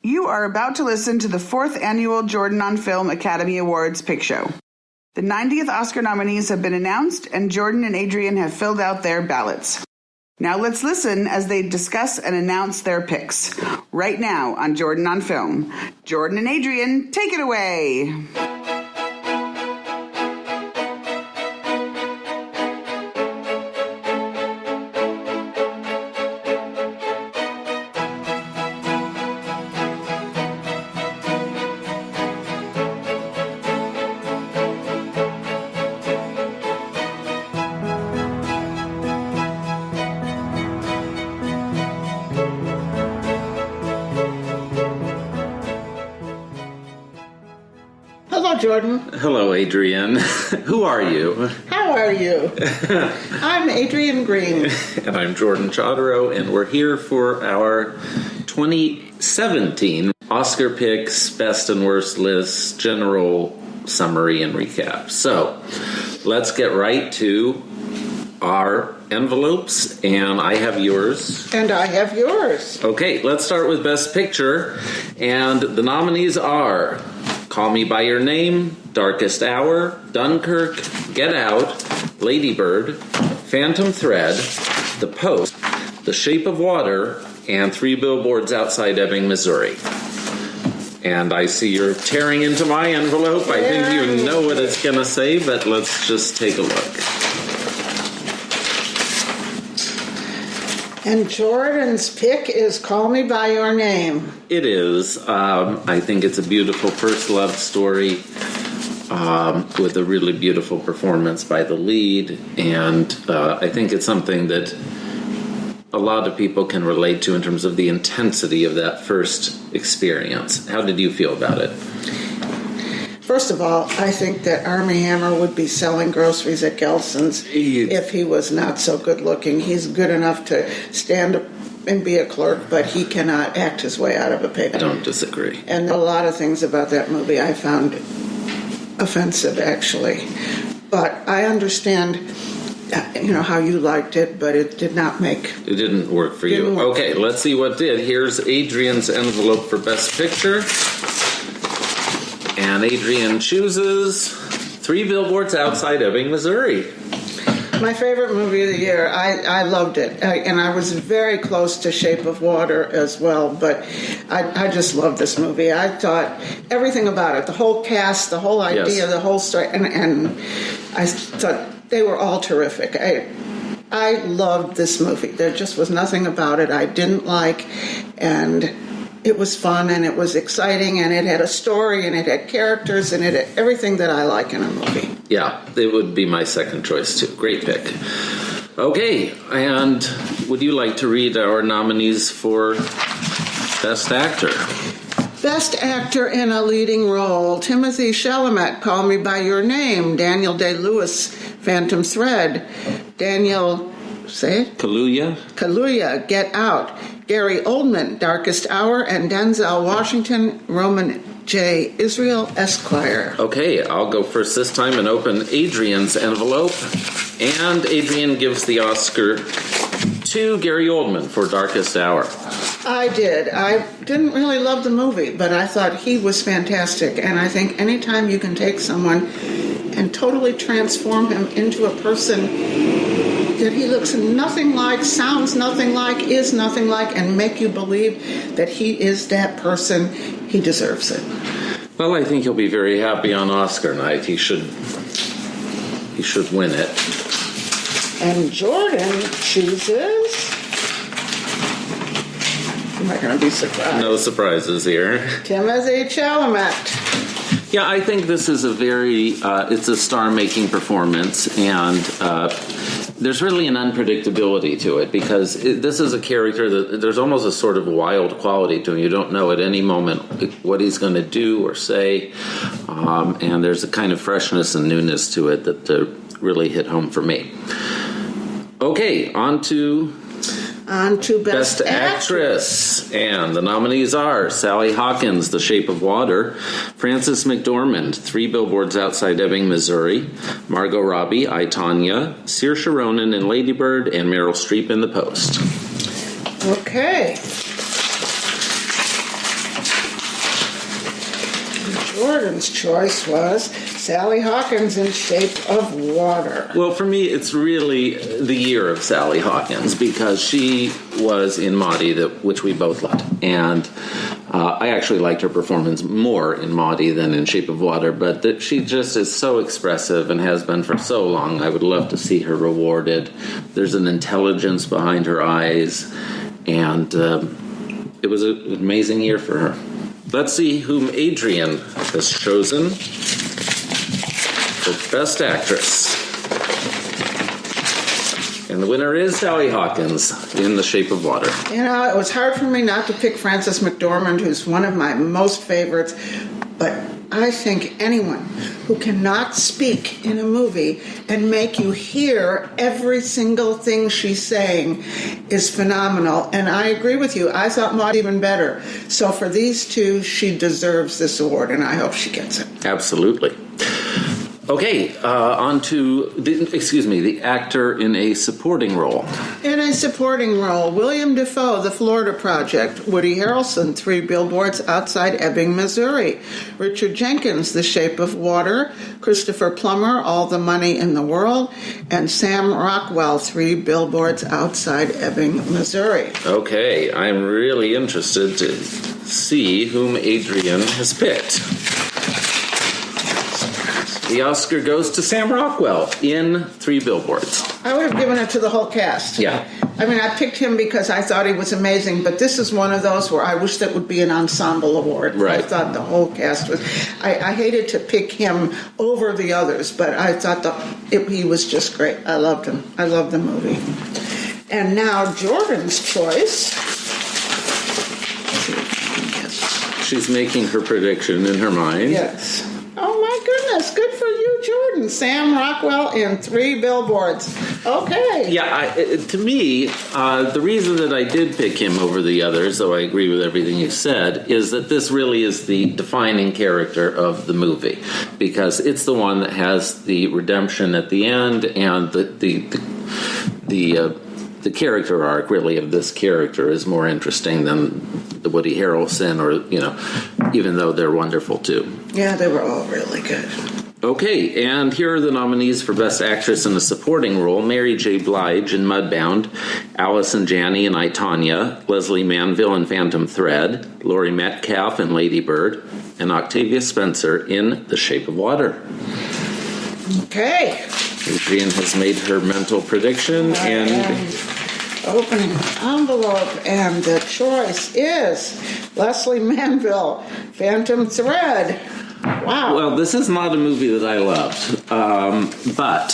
You are about to listen to the 4th Annual Jordan on Film Academy Awards Pick Show. The 90th Oscar nominees have been announced, and Jordan and Adrienne have filled out their ballots. Now let's listen as they discuss and announce their picks. Right now on Jordan on Film. Jordan and Adrienne, take it away. Jordan. Hello, Adrienne. Who are you? How are you? I'm Adrienne Green. And I'm Jordan Chodorow, and we're here for our 2017 Oscar picks, best and worst lists, general summary and recap. So, let's get right to our envelopes, and I have yours. And I have yours. Okay, let's start with Best Picture, and the nominees are Call Me By Your Name, Darkest Hour, Dunkirk, Get Out, Lady Bird, Phantom Thread, The Post, The Shape of Water, and 3 Billboards Outside Ebbing, Missouri. And I see you're tearing into my envelope. I think you know what it's going to say, but let's just take a look. And Jordan's pick is Call Me By Your Name. It is. I think it's a beautiful first love story with a really beautiful performance by the lead. And I think it's something that a lot of people can relate to in terms of the intensity of that first experience. How did you feel about it? First of all, I think that Armie Hammer would be selling groceries at Gelson's if he was not so good looking. He's good enough to stand up and be a clerk, but he cannot act his way out of a paycheck. I don't disagree. And a lot of things about that movie I found offensive, actually. But I understand, how you liked it, but it did not make... It didn't work for you. Okay, let's see what did. Here's Adrienne's envelope for Best Picture. And Adrienne chooses 3 Billboards Outside Ebbing, Missouri. My favorite movie of the year. I loved it. And I was very close to Shape of Water as well, but I just loved this movie. I thought everything about it, the whole cast, the whole idea, the whole story, and I thought they were all terrific. I loved this movie. There just was nothing about it I didn't like, and it was fun, and it was exciting, and it had a story, and it had characters, and it had everything that I like in a movie. Yeah, it would be my second choice, too. Great pick. Okay, and would you like to read our nominees for Best Actor? Best Actor in a Leading Role, Timothée Chalamet, Call Me By Your Name, Daniel Day-Lewis, Phantom Thread, Daniel... Say it? Kaluuya, Get Out, Gary Oldman, Darkest Hour, and Denzel Washington, Roman J. Israel Esquire. Okay, I'll go first this time and open Adrienne's envelope. And Adrienne gives the Oscar to Gary Oldman for Darkest Hour. I did. I didn't really love the movie, but I thought he was fantastic. And I think anytime you can take someone and totally transform him into a person that he looks nothing like, sounds nothing like, is nothing like, and make you believe that he is that person, he deserves it. Well, I think he'll be very happy on Oscar night. He should win it. And Jordan chooses... Am I going to be surprised? No surprises here. Timothée Chalamet. Yeah, I think this is a very, it's a star-making performance, and there's really an unpredictability to it, because this is a character that there's almost a sort of wild quality to him. You don't know at any moment what he's going to do or say, and there's a kind of freshness and newness to it that really hit home for me. Okay, on to Best Actress. And the nominees are Sally Hawkins, The Shape of Water, Frances McDormand, 3 Billboards Outside Ebbing, Missouri, Margot Robbie, I, Tonya, Saoirse Ronan in Lady Bird, and Meryl Streep in The Post. Okay. Jordan's choice was Sally Hawkins in Shape of Water. Well, for me, it's really the year of Sally Hawkins because she was in Maudie, which we both loved. And I actually liked her performance more in Maudie than in Shape of Water, but she just is so expressive and has been for so long. I would love to see her rewarded. There's an intelligence behind her eyes, and it was an amazing year for her. Let's see whom Adrienne has chosen for Best Actress. And the winner is Sally Hawkins in The Shape of Water. You know, it was hard for me not to pick Frances McDormand, who's one of my most favorites, but I think anyone who cannot speak in a movie and make you hear every single thing she's saying is phenomenal. And I agree with you. I thought Maud even better. So for these two, she deserves this award, and I hope she gets it. Absolutely. Okay, on to the actor in a supporting role. In a supporting role, William Dafoe, The Florida Project; Woody Harrelson, 3 Billboards Outside Ebbing, Missouri; Richard Jenkins, The Shape of Water; Christopher Plummer, All the Money in the World; and Sam Rockwell, 3 Billboards Outside Ebbing, Missouri. Okay, I'm really interested to see whom Adrienne has picked. The Oscar goes to Sam Rockwell in 3 Billboards. I would have given it to the whole cast. Yeah. I mean, I picked him because I thought he was amazing, but this is one of those where I wish that would be an ensemble award. Right. I thought the whole cast was... I hated to pick him over the others, but I thought he was just great. I loved him. I loved the movie. And now Jordan's choice. She's making her prediction in her mind. Yes. Oh my goodness, good for you, Jordan. Sam Rockwell in 3 Billboards. Okay. Yeah, to me, the reason that I did pick him over the others, though I agree with everything you said, is that this really is the defining character of the movie, because it's the one that has the redemption at the end, and the character arc, really, of this character is more interesting than the Woody Harrelson, or, even though they're wonderful too. Yeah, they were all really good. Okay, and here are the nominees for Best Actress in a Supporting Role: Mary J. Blige in Mudbound, Allison Janney in I, Tonya, Leslie Manville in Phantom Thread, Laurie Metcalf in Lady Bird, and Octavia Spencer in The Shape of Water. Okay. Adrienne has made her mental prediction, and opening the envelope, and the choice is Leslie Manville, Phantom Thread. Wow. Well, this is not a movie that I loved, but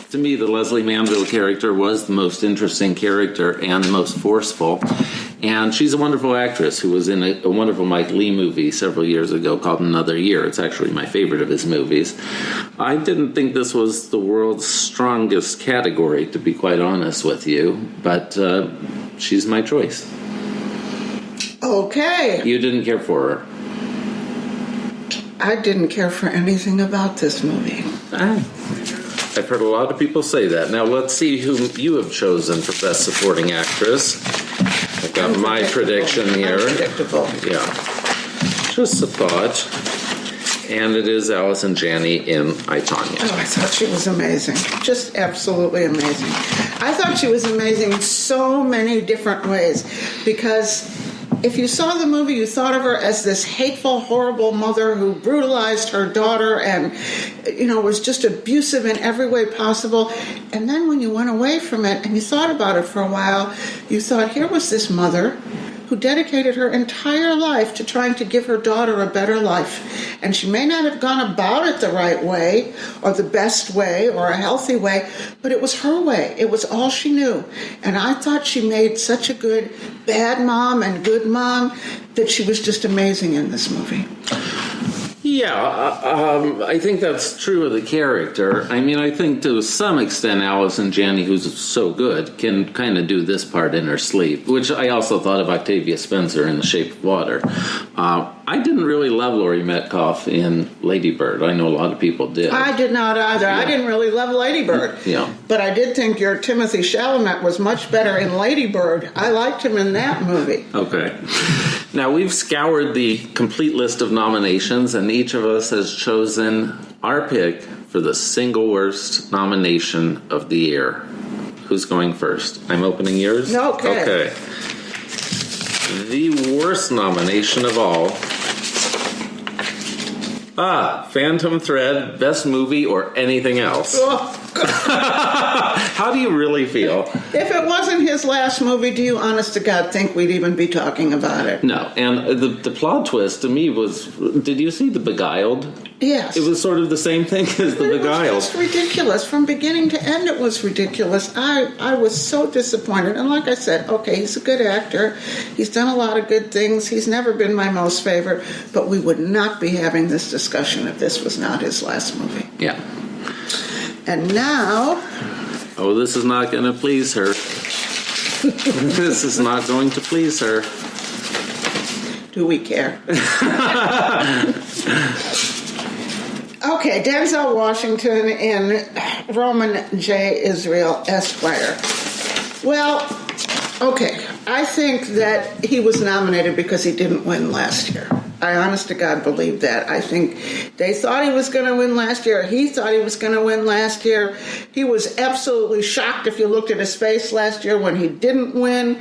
to me, the Leslie Manville character was the most interesting character and the most forceful. And she's a wonderful actress who was in a wonderful Mike Leigh movie several years ago called Another Year. It's actually my favorite of his movies. I didn't think this was the world's strongest category, to be quite honest with you, but she's my choice. Okay. You didn't care for her. I didn't care for anything about this movie. I've heard a lot of people say that. Now let's see who you have chosen for Best Supporting Actress. I've got my prediction here. Unpredictable. Yeah. Just a thought. And it is Allison Janney in I, Tonya. Oh, I thought she was amazing. Just absolutely amazing. I thought she was amazing in so many different ways, because if you saw the movie, you thought of her as this hateful, horrible mother who brutalized her daughter and, was just abusive in every way possible. And then when you went away from it and you thought about it for a while, you thought, here was this mother who dedicated her entire life to trying to give her daughter a better life. And she may not have gone about it the right way or the best way or a healthy way, but it was her way. It was all she knew. And I thought she made such a good bad mom and good mom that she was just amazing in this movie. Yeah, I think that's true of the character. I mean, I think to some extent Allison Janney, who's so good, can kind of do this part in her sleep, which I also thought of Octavia Spencer in The Shape of Water. I didn't really love Laurie Metcalf in Lady Bird. I know a lot of people did. I did not either. Yeah. I didn't really love Lady Bird. Yeah. But I did think your Timothée Chalamet was much better in Lady Bird. I liked him in that movie. Okay. Now, we've scoured the complete list of nominations, and each of us has chosen our pick for the single worst nomination of the year. Who's going first? I'm opening yours? Okay. The worst nomination of all. Phantom Thread, best movie or anything else. How do you really feel? If it wasn't his last movie, do you honest to God think we'd even be talking about it? No, and the plot twist to me was, did you see The Beguiled? Yes. It was sort of the same thing as The Beguiled. It was just ridiculous. From beginning to end, it was ridiculous. I was so disappointed. And like I said, okay, he's a good actor. He's done a lot of good things. He's never been my most favorite. But we would not be having this discussion if this was not his last movie. Yeah. And now... Oh, this is not going to please her. This is not going to please her. Do we care? Okay, Denzel Washington in Roman J. Israel Esquire. Well, okay, I think that he was nominated because he didn't win last year. I honest to God believe that. I think they thought he was going to win last year. He thought he was going to win last year. He was absolutely shocked if you looked at his face last year when he didn't win.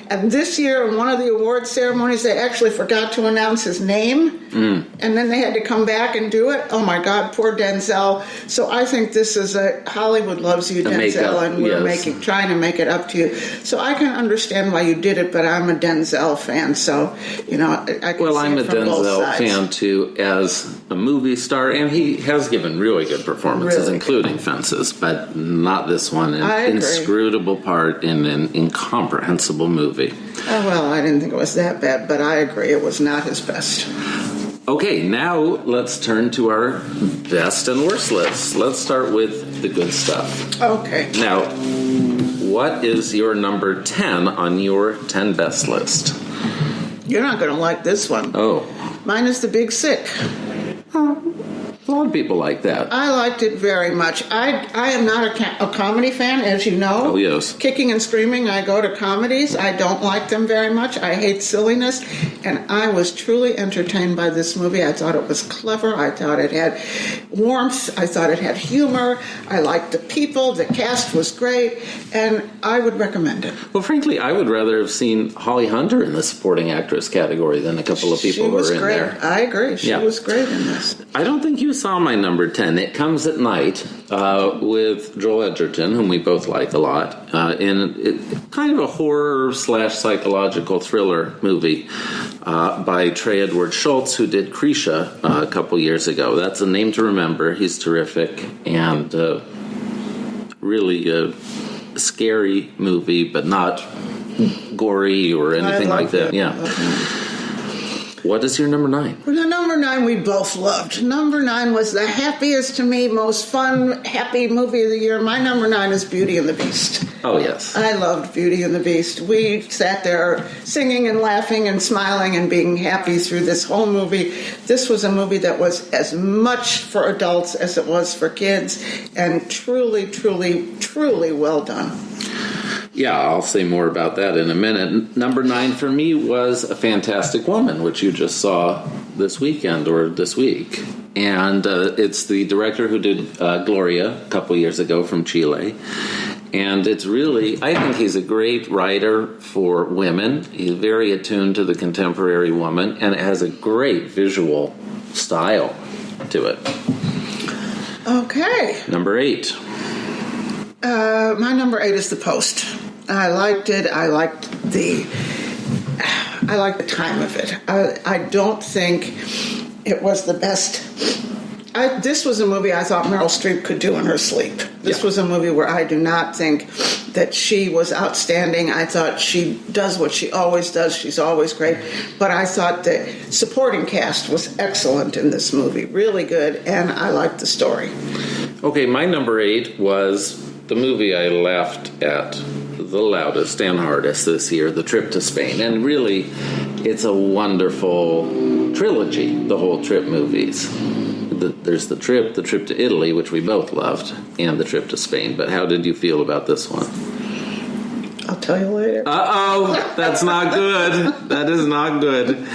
And this year, in one of the award ceremonies, they actually forgot to announce his name. And then they had to come back and do it. Oh, my God, poor Denzel. So I think this is a Hollywood loves you, Denzel, and we're trying to make it up to you. So I can understand why you did it, but I'm a Denzel fan. So, you know, I can see it from Denzel fan too as a movie star, and he has given really good performances, including Fences, but not this one. An inscrutable part in an incomprehensible movie. Oh, well, I didn't think it was that bad, but I agree it was not his best. Okay, now let's turn to our best and worst lists. Let's start with the good stuff. Okay. Now, what is your number 10 on your 10 best list? You're not going to like this one. Oh. Mine is The Big Sick. A lot of people like that. I liked it very much. I am not a comedy fan, as you know. Oh, yes. Kicking and screaming, I go to comedies. I don't like them very much. I hate silliness. And I was truly entertained by this movie. I thought it was clever. I thought it had warmth. I thought it had humor. I liked the people. The cast was great. And I would recommend it. Well, frankly, I would rather have seen Holly Hunter in the supporting actress category than a couple of people who were in there. I agree. She was great in this. I don't think you saw my number 10. It Comes at Night with Joel Edgerton, whom we both like a lot, in kind of a horror/psychological thriller movie by Trey Edward Schultz, who did Krisha a couple years ago. That's a name to remember. He's terrific and really a scary movie, but not gory or anything like that. Yeah. What is your number 9? Well, the number 9 we both loved. Number 9 was the happiest to me, most fun, happy movie of the year. My number 9 is Beauty and the Beast. Oh, yes. I loved Beauty and the Beast. We sat there singing and laughing and smiling and being happy through this whole movie. This was a movie that was as much for adults as it was for kids, and truly, truly, truly well done. Yeah, I'll say more about that in a minute. Number 9 for me was A Fantastic Woman, which you just saw this weekend or this week. And it's the director who did Gloria a couple years ago from Chile. And it's really, I think he's a great writer for women. He's very attuned to the contemporary woman, and it has a great visual style to it. Okay. Number 8. My number 8 is The Post. I liked it. I liked the time of it. I don't think it was the best. This was a movie I thought Meryl Streep could do in her sleep. This was a movie where I do not think that she was outstanding. I thought she does what she always does. She's always great. But I thought the supporting cast was excellent in this movie. Really good. And I liked the story. Okay, my number 8 was the movie I laughed at the loudest and hardest this year, The Trip to Spain. And really, it's a wonderful trilogy, the whole Trip movies. There's the trip to Italy, which we both loved, and the trip to Spain. But how did you feel about this one? I'll tell you later. Uh-oh, that's not good. That is not good.